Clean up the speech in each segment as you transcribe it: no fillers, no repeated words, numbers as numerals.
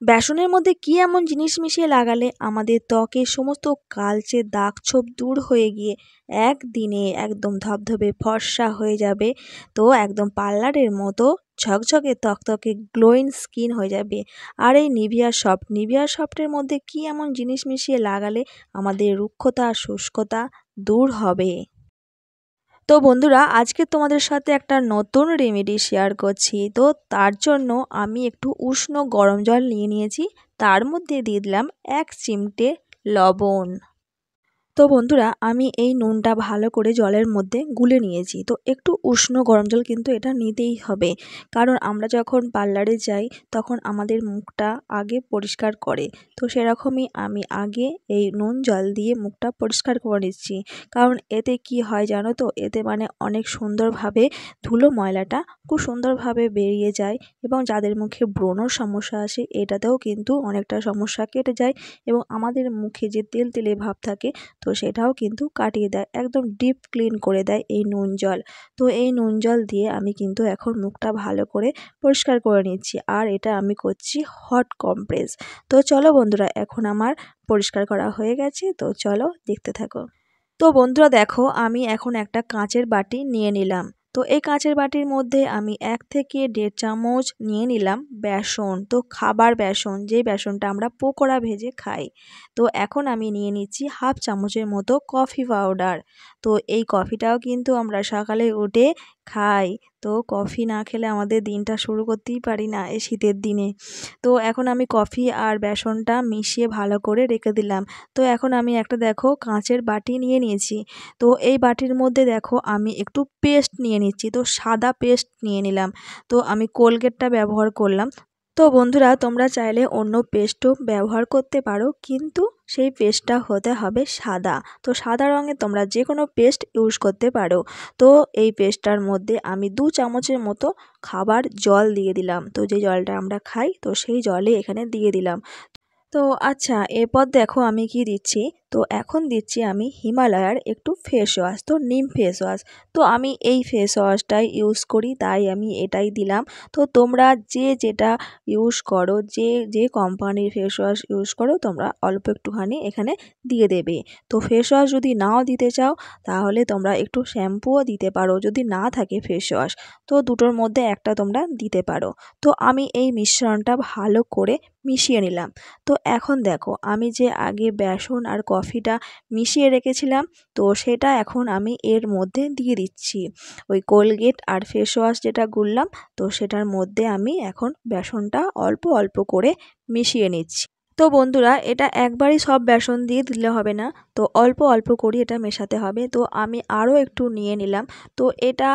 বেসনের মধ্যে কি এমন জিনিস মিশিয়ে লাগালে আমাদের ত্বকের সমস্ত কালচে দাগ ছোপ দূর হয়ে গিয়ে একদিনে একদম ধবধবে ফর্সা হয়ে যাবে, তো একদম পার্লারের মতো ঝকঝকে তকতকে গ্লোয়িং স্কিন হয়ে যাবে। আর এই নিভিয়া সফটের মধ্যে কি এমন জিনিস মিশিয়ে লাগালে আমাদের রুক্ষতা শুষ্কতা দূর হবে। তো বন্ধুরা, আজকে তোমাদের সাথে একটা নতুন রেমেডি শেয়ার করছি। তো তার জন্য আমি একটু উষ্ণ গরম জল নিয়ে নিয়েছি, তার মধ্যে দিয়ে দিলাম 1 চিমটে লবণ। তো বন্ধুরা, আমি এই নুনটা ভালো করে জলের মধ্যে গুলে নিয়েছি। তো একটু উষ্ণ গরম জল কিন্তু এটা নিতেই হবে, কারণ আমরা যখন পার্লারে যাই তখন আমাদের মুখটা আগে পরিষ্কার করে। তো সেরকমই আমি আগে এই নুন জল দিয়ে মুখটা পরিষ্কার করে নিচ্ছি, কারণ এতে কি হয় জানো তো, এতে মানে অনেক সুন্দরভাবে ধুলো ময়লাটা খুব সুন্দরভাবে বেরিয়ে যায়, এবং যাদের মুখে ব্রণর সমস্যা আসে এটাতেও কিন্তু অনেকটা সমস্যা কেটে যায়, এবং আমাদের মুখে যে তেলতেলে ভাব থাকে তো সেটাও কিন্তু কাটিয়ে দেয়, একদম ডিপ ক্লিন করে দেয় এই নুন জল। তো এই নুন জল দিয়ে আমি কিন্তু এখন মুখটা ভালো করে পরিষ্কার করে নিচ্ছি, আর এটা আমি করছি হট কমপ্রেস। তো চলো বন্ধুরা, এখন আমার পরিষ্কার করা হয়ে গেছে, তো চলো দেখতে থাকো। তো বন্ধুরা দেখো, আমি এখন একটা কাঁচের বাটি নিয়ে নিলাম। তো এই কাঁচের বাটির মধ্যে আমি 1 থেকে 1.5 চামচ নিয়ে নিলাম বেসন। তো খাবার বেসন, যে বেসনটা আমরা পকোড়া ভেজে খাই। তো এখন আমি নিয়ে নিচ্ছি 1/2 চামচের মতো কফি পাউডার। তো এই কফিটাও কিন্তু আমরা সকালে উঠে খাই। তো কফি না খেলে আমাদের দিনটা শুরু করতেই পারি না এই শীতের দিনে। তো এখন আমি কফি আর বেসনটা মিশিয়ে ভালো করে রেখে দিলাম। তো এখন আমি একটা দেখো কাঁচের বাটি নিয়ে নিয়েছি। তো এই বাটির মধ্যে দেখো আমি একটু পেস্ট নিয়ে নিচ্ছি। তো সাদা পেস্ট নিয়ে নিলাম। তো আমি কোলগেটটা ব্যবহার করলাম। তো বন্ধুরা, তোমরা চাইলে অন্য পেস্টও ব্যবহার করতে পারো, কিন্তু সেই পেস্টটা হতে হবে সাদা। তো সাদা রঙে তোমরা যে কোনো পেস্ট ইউজ করতে পারো। তো এই পেস্টটার মধ্যে আমি 2 চামচের মতো খাবার জল দিয়ে দিলাম। তো যে জলটা আমরা খাই তো সেই জলে এখানে দিয়ে দিলাম। তো আচ্ছা, এরপর দেখো আমি কি দিচ্ছি। তো এখন দিচ্ছি আমি হিমালয়ার একটু ফেস ওয়াশ, তো নিম ফেস ওয়াশ। তো আমি এই ফেস ওয়াশটাই ইউজ করি, তাই আমি এটাই দিলাম। তো তোমরা যে যেটা ইউজ করো, যে যে কোম্পানির ফেস ওয়াশ ইউজ করো, তোমরা অল্প একটুখানি এখানে দিয়ে দেবে। তো ফেস ওয়াশ যদি নাও দিতে চাও তাহলে তোমরা একটু শ্যাম্পুও দিতে পারো, যদি না থাকে ফেস ওয়াশ তো দুটোর মধ্যে একটা তোমরা দিতে পারো। তো আমি এই মিশ্রণটা ভালো করে মিশিয়ে নিলাম। তো এখন দেখো আমি যে আগে বেসন আর কফিটা মিশিয়ে রেখেছিলাম, তো সেটা এখন আমি এর মধ্যে দিয়ে দিচ্ছি। ওই কোলগেট আর ফেস ওয়াশ যেটা গুললাম, তো সেটার মধ্যে আমি এখন বেসনটা অল্প অল্প করে মিশিয়ে নিচ্ছি। তো বন্ধুরা, এটা একবারই সব বেসন দিয়ে দিলে হবে না, তো অল্প অল্প করে এটা মেশাতে হবে। তো আমি আরও একটু নিয়ে নিলাম। তো এটা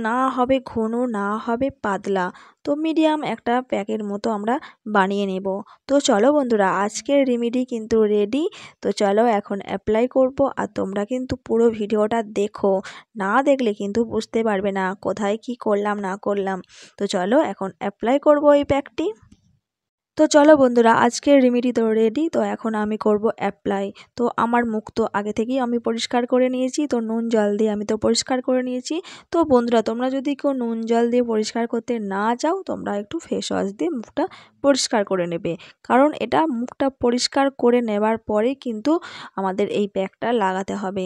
না হবে ঘন, না হবে পাতলা, তো মিডিয়াম একটা প্যাকের মতো আমরা বানিয়ে নেব। তো চলো বন্ধুরা, আজকের রেমেডি কিন্তু রেডি। তো চলো এখন অ্যাপ্লাই করব, আর তোমরা কিন্তু পুরো ভিডিওটা দেখো, না দেখলে কিন্তু বুঝতে পারবে না কোথায় কি করলাম না করলাম। তো চলো এখন অ্যাপ্লাই করব এই প্যাকটি। তো চলো বন্ধুরা, আজকের রেমেডি তো রেডি। তো এখন আমি করব অ্যাপ্লাই। তো আমার মুখ তো আগে থেকেই আমি পরিষ্কার করে নিয়েছি, তো নুন জল দিয়ে আমি তো পরিষ্কার করে নিয়েছি। তো বন্ধুরা, তোমরা যদি কেউ নুন জল দিয়ে পরিষ্কার করতে না চাও, তোমরা একটু ফেস ওয়াশ দিয়ে মুখটা পরিষ্কার করে নেবে, কারণ এটা মুখটা পরিষ্কার করে নেবার পরেই কিন্তু আমাদের এই প্যাকটা লাগাতে হবে।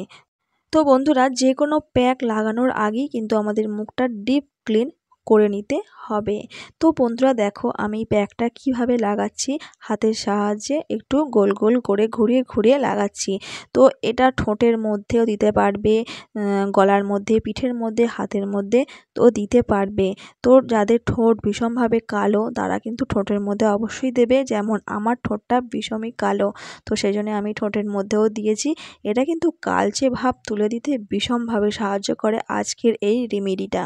তো বন্ধুরা, যে কোনো প্যাক লাগানোর আগেই কিন্তু আমাদের মুখটা ডিপ ক্লিন করে নিতে হবে। তো বন্ধুরা দেখো আমি প্যাকটা কিভাবে লাগাচ্ছি, হাতের সাহায্যে একটু গোল গোল করে ঘুরিয়ে ঘুরিয়ে লাগাচ্ছি। তো এটা ঠোঁটের মধ্যেও দিতে পারবে, গলার মধ্যে, পিঠের মধ্যে, হাতের মধ্যে তো দিতে পারবে। তো যাদের ঠোঁট ভীষণভাবে কালো তারা কিন্তু ঠোঁটের মধ্যে অবশ্যই দেবে, যেমন আমার ঠোঁটটা ভীষণই কালো, তো সেই জন্য আমি ঠোঁটের মধ্যেও দিয়েছি। এটা কিন্তু কালচে ভাব তুলে দিতে ভীষণভাবে সাহায্য করে আজকের এই রেমেডিটা।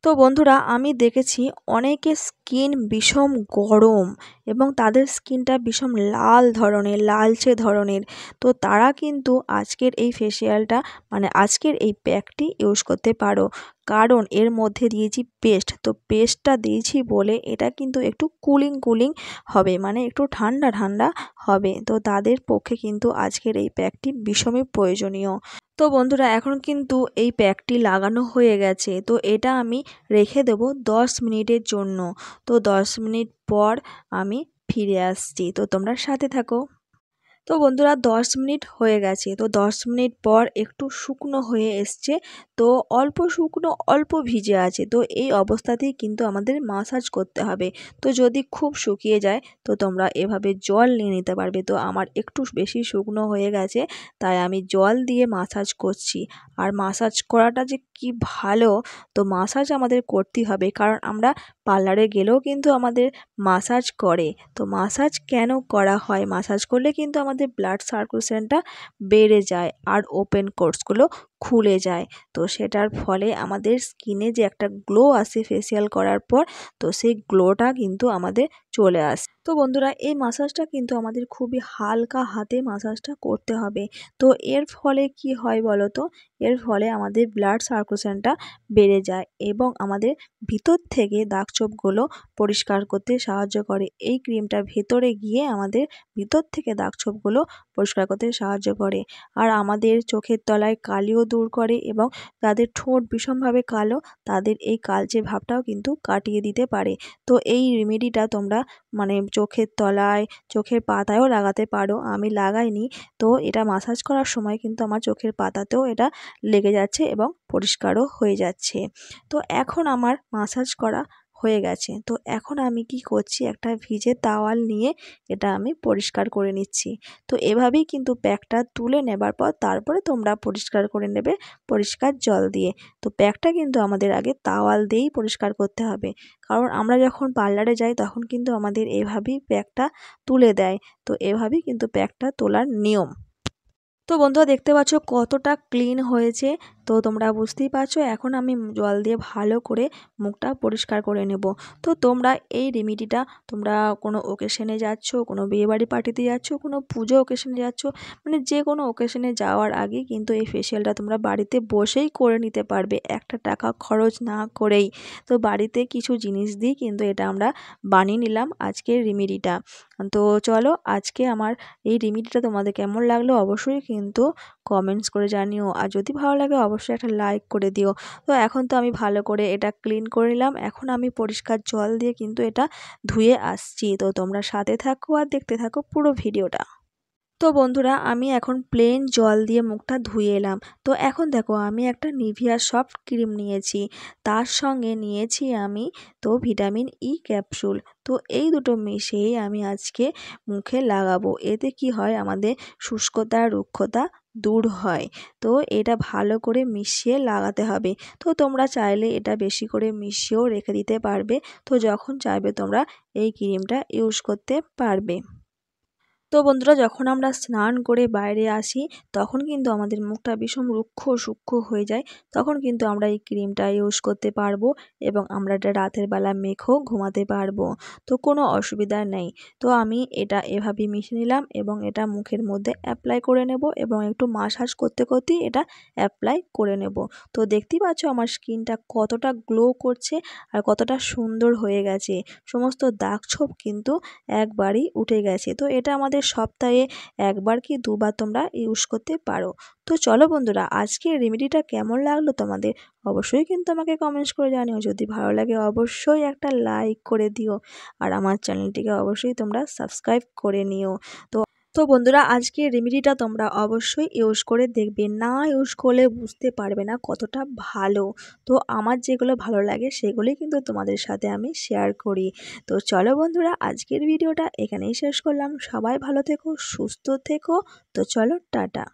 তো বন্ধুরা, আমি দেখেছি অনেকের স্কিন ভীষণ গরম, এবং তাদের স্কিনটা ভীষণ লাল ধরনের, লালচে ধরনের। তো তারা কিন্তু আজকের এই ফেসিয়ালটা মানে আজকের এই প্যাকটি ইউজ করতে পারো, কারণ এর মধ্যে দিয়েছি পেস্ট। তো পেস্টটা দিয়েছি বলে এটা কিন্তু একটু কুলিং কুলিং হবে, মানে একটু ঠান্ডা ঠান্ডা হবে। তো তাদের পক্ষে কিন্তু আজকের এই প্যাকটি ভীষণই প্রয়োজনীয়। তো বন্ধুরা, এখন কিন্তু এই প্যাকটি লাগানো হয়ে গেছে। তো এটা আমি রেখে দেবো 10 মিনিটের জন্য। তো 10 মিনিট পর আমি ফিরে আসছি। তো তোমরা সাথে থাকো। তো বন্ধুরা 10 মিনিট হয়ে গেছে। তো 10 মিনিট পর একটু শুকনো হয়ে এসছে। তো অল্প শুকনো অল্প ভিজে আছে। তো এই অবস্থাতেই কিন্তু আমাদের মাসাজ করতে হবে। তো যদি খুব শুকিয়ে যায় তো তোমরা এভাবে জল নিয়ে নিতে পারবে। তো আমার একটু বেশি শুকনো হয়ে গেছে, তাই আমি জল দিয়ে মাসাজ করছি। আর মাসাজ করাটা যে কি ভালো, তো মাসাজ আমাদের করতেই হবে, কারণ আমরা পার্লারে গেলেও কিন্তু আমাদের মাসাজ করে। তো মাসাজ কেন করা হয়? মাসাজ করলে কিন্তু আমাদের ব্লাড সার্কুলেশনটা বেড়ে যায় আর ওপেন কোর্সগুলো খুলে যায়। তো সেটার ফলে আমাদের স্কিনে যে একটা গ্লো আসে ফেসিয়াল করার পর, তো সেই গ্লোটা কিন্তু আমাদের চলে আসে। তো বন্ধুরা এই মাসাজটা কিন্তু আমাদের খুবই হালকা হাতে মাসাজটা করতে হবে। তো এর ফলে কি হয় বলো তো? এর ফলে আমাদের ব্লাড সার্কুলেশনটা বেড়ে যায় এবং আমাদের ভিতর থেকে দাগছোপগুলো পরিষ্কার করতে সাহায্য করে। এই ক্রিমটা ভেতরে গিয়ে আমাদের ভিতর থেকে দাগছোপগুলো পরিষ্কার করতে সাহায্য করে। আর আমাদের চোখের তলায় কালিও দূর করে এবং যাদের ঠোঁট ভীষণভাবে কালো, তাদের এই কালচে ভাবটাও কিন্তু কাটিয়ে দিতে পারে। তো এই রেমেডিটা তোমরা মানে চোখের তলায়, চোখের পাতায়ও লাগাতে পারো। আমি লাগাইনি। তো এটা মাসাজ করার সময় কিন্তু আমার চোখের পাতাতেও এটা লেগে যাচ্ছে এবং পরিষ্কারও হয়ে যাচ্ছে। তো এখন আমার মাসাজ করা হয়ে গেছে। তো এখন আমি কি করছি, একটা ভিজে তাওয়াল নিয়ে এটা আমি পরিষ্কার করে নিচ্ছি। তো এভাবেই কিন্তু প্যাকটা তুলে নেবার পর তারপরে তোমরা পরিষ্কার করে নেবে পরিষ্কার জল দিয়ে। তো প্যাকটা কিন্তু আমাদের আগে তাওয়াল দিয়েই পরিষ্কার করতে হবে, কারণ আমরা যখন পার্লারে যাই তখন কিন্তু আমাদের এভাবেই প্যাকটা তুলে দেয়। তো এভাবেই কিন্তু প্যাকটা তোলার নিয়ম। তো বন্ধুরা দেখতে পাচ্ছ কতটা ক্লিন হয়েছে। তো তোমরা বুঝতেই পারছো এখন আমি জল দিয়ে ভালো করে মুখটা পরিষ্কার করে নেব। তো তোমরা এই রেমেডিটা তোমরা কোনো ওকেশনে যাচ্ছ, কোনো বিয়েবাড়ি পার্টিতে যাচ্ছ, কোনো পুজো ওকেশনে যাচ্ছ, মানে যে কোনো ওকেশনে যাওয়ার আগে কিন্তু এই ফেসিয়ালটা তোমরা বাড়িতে বসেই করে নিতে পারবে, একটা টাকা খরচ না করেই। তো বাড়িতে কিছু জিনিস দিয়ে কিন্তু এটা আমরা বানিয়ে নিলাম আজকের রেমেডিটা। তো চলো আজকে আমার এই রেমেডিটা তোমাদের কেমন লাগলো অবশ্যই কিন্তু কমেন্টস করে জানিও। আর যদি ভালো লাগে অবশ্যই একটা লাইক করে দিও। তো এখন তো আমি ভালো করে এটা ক্লিন করে নিলাম। এখন আমি পরিষ্কার জল দিয়ে কিন্তু এটা ধুয়ে আসছি। তো তোমরা সাথে থাকো আর দেখতে থাকো পুরো ভিডিওটা। তো বন্ধুরা আমি এখন প্লেন জল দিয়ে মুখটা ধুয়ে এলাম। তো এখন দেখো আমি একটা নিভিয়া সফট ক্রিম নিয়েছি, তার সঙ্গে নিয়েছি আমি তো ভিটামিন ই ক্যাপসুল। তো এই দুটো মিশিয়ে আমি আজকে মুখে লাগাবো। এতে কি হয়, আমাদের শুষ্কতা রুক্ষতা দূর হয়। তো এটা ভালো করে মিশিয়ে লাগাতে হবে। তো তোমরা চাইলে এটা বেশি করে মিশিয়েও রেখে দিতে পারবে। তো যখন চাইবে তোমরা এই ক্রিমটা ইউজ করতে পারবে। তো বন্ধুরা যখন আমরা স্নান করে বাইরে আসি তখন কিন্তু আমাদের মুখটা ভীষণ রুক্ষ সূক্ষ্ম হয়ে যায়, তখন কিন্তু আমরা এই ক্রিমটা ইউজ করতে পারবো এবং আমরা এটা রাতের বেলা মেখেও ঘুমাতে পারবো। তো কোনো অসুবিধা নেই। তো আমি এটা এভাবে মিশিয়ে নিলাম এবং এটা মুখের মধ্যে অ্যাপ্লাই করে নেব এবং একটু মাসাজ করতে করতেই এটা অ্যাপ্লাই করে নেব। তো দেখতেই পাচ্ছ আমার স্কিনটা কতটা গ্লো করছে আর কতটা সুন্দর হয়ে গেছে। সমস্ত দাগ ছোপ কিন্তু একবারই উঠে গেছে। তো এটা আমাদের সপ্তাহে একবার কি দুবার তোমরা ইউজ করতে পারো। তো চলো বন্ধুরা আজকের রেমেডিটা কেমন লাগলো তোমাদের অবশ্যই কিন্তু আমাকে কমেন্টস করে জানিও। যদি ভালো লাগে অবশ্যই একটা লাইক করে দিও আর আমার চ্যানেলটিকে অবশ্যই তোমরা সাবস্ক্রাইব করে নিও। তো তো বন্ধুরা আজকের রেমেডিটা তোমরা অবশ্যই ইউজ করে দেখবে, না ইউজ করলে বুঝতে পারবে না কতটা ভালো। তো আমার যেগুলো ভালো লাগে সেগুলোই কিন্তু তোমাদের সাথে আমি শেয়ার করি। তো চলো বন্ধুরা আজকের ভিডিওটা এখানেই শেষ করলাম। সবাই ভালো থেকো, সুস্থ থেকো। তো চলো টাটা।